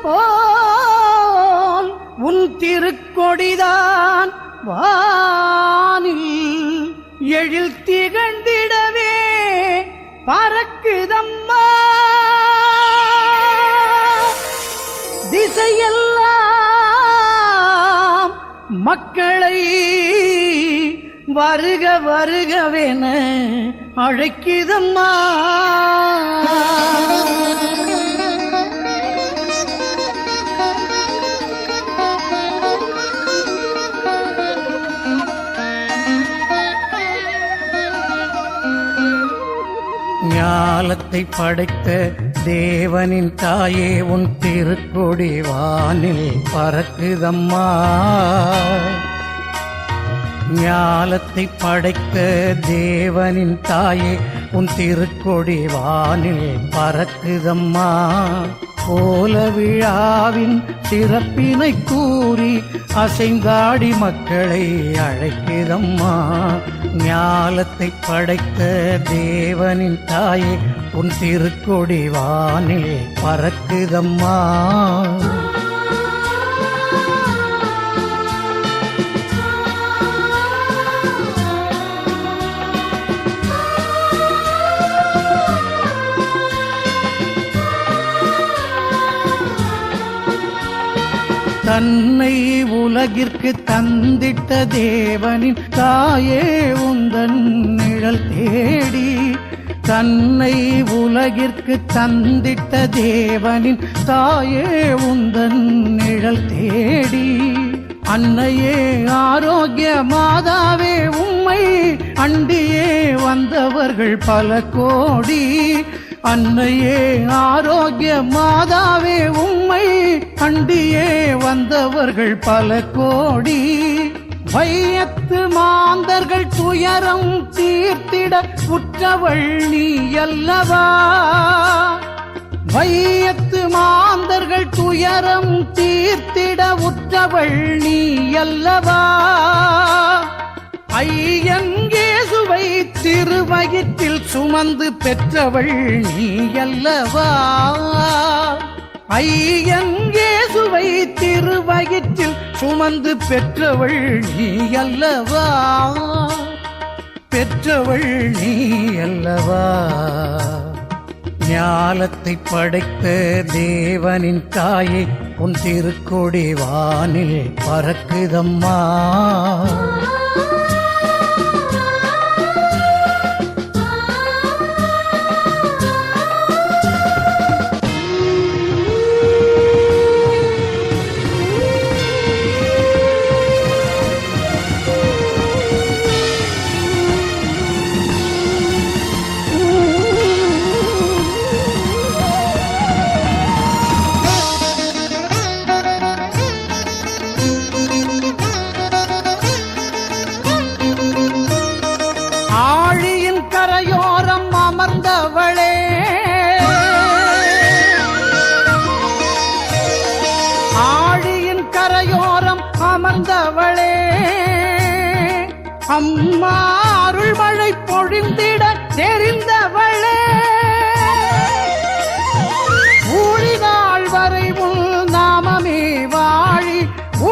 போல் உன் திருக்கொடிதான் வானில் எழில் திகழ்ந்திடவே பறக்குதம்மா. திசையெல்லாம் மக்களை வருக வருகவென அழைக்குதம்மா. ஞாலத்தை படைத்த தேவனின் தாயே உன் திருக்கொடி வானில் பறக்குதம்மா. ஞாலத்தை படைத்த தேவனின் தாயே உன் திருக்கொடி வானில் பறக்குதம்மா. கோல விழாவின் சிறப்பினை கூறி அசைந்தாடி மக்களை அழைக்குதம்மா. ஞாலத்தை படைத்த தேவனின் தாயே உன் திருக்கொடி வானில் பறக்குதம்மா. தன்னை உலகிற்கு தந்திட்ட தேவனின் தாயே உந்தன் நிழல் தேடி. தன்னை உலகிற்கு தந்திட்ட தேவனின் தாயே உந்தன் நிழல் தேடி. அன்னையே ஆரோக்கிய மாதாவே உம்மை அண்டியே வந்தவர்கள் பல கோடி. அன்னையே ஆரோக்கிய மாதாவே உம்மை அண்டியே வந்தவர்கள் பல கோடி. வையத்து மாந்தர்கள் துயரம் தீர்த்திட உற்றவள் நீ அல்லவா. வையத்து மாந்தர்கள் துயரம் தீர்த்திட உற்றவள் நீ அல்லவா. ஐயன் இயேசுவை திருவயிற்றில் சுமந்து பெற்றவள் நீ அல்லவா. ஐயன் இயேசுவை திருவயிற்றில் சுமந்து பெற்றவள் நீ அல்லவா. பெற்றவள் நீ அல்லவா. ஞாலத்தை படைத்த தேவனின் தாயே உன் திருக்கொடி வானில் பறக்குதம்மா. ஆழியின் கரையோரம் அமர்ந்தவளே, ஆழியின் கரையோரம் அமர்ந்தவளே, அம்மா அருள்மழை பொழிந்திட தெரிந்தவளே. ஊழினாள் வரை உள் நாமமே வாழி,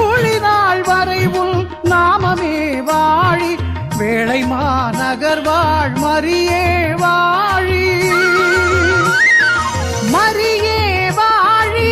ஊழினாள் வரை உள் நாமமே வாழி. வேளை மாநகர் வாழ் மரியே வாழி, மரியே வாழி.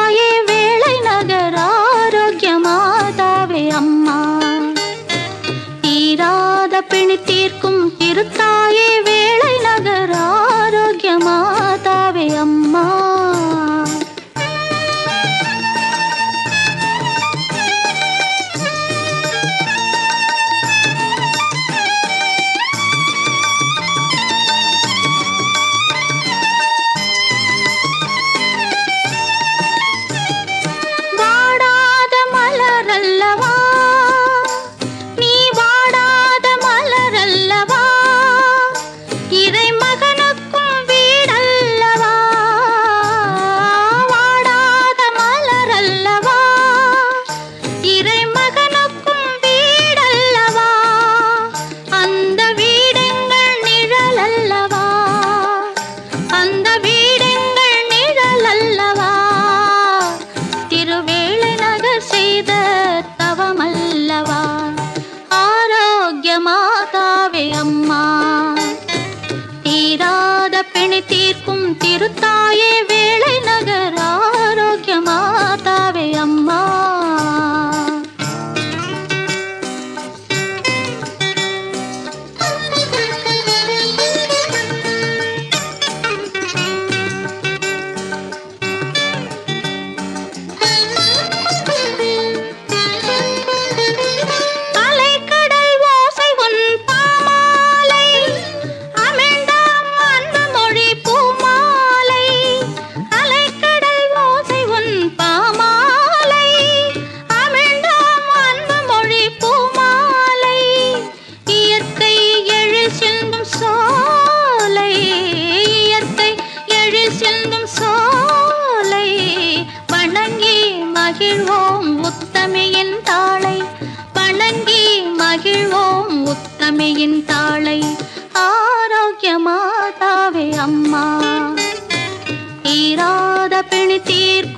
திருத்தாயே வேளை நகர் ஆரோக்கிய மாதாவே அம்மா. தீராத பிணி தீர்க்கும் திருத்தாயே வேளை நகர் ஆரோக்கிய மாதாவே அம்மா. தீராத பிணி தீர்க்கும் திருத்தாயே வேளை நகர் ஆரோக்கிய மாதாவே அம்மா. மகிழ்வோம் உத்தமியின் தாளை வணங்கி மகிழ்வோம் உத்தமியின் தாளை. ஆரோக்கிய மாதாவே அம்மா. தீராத பிணி தீர்க்கும்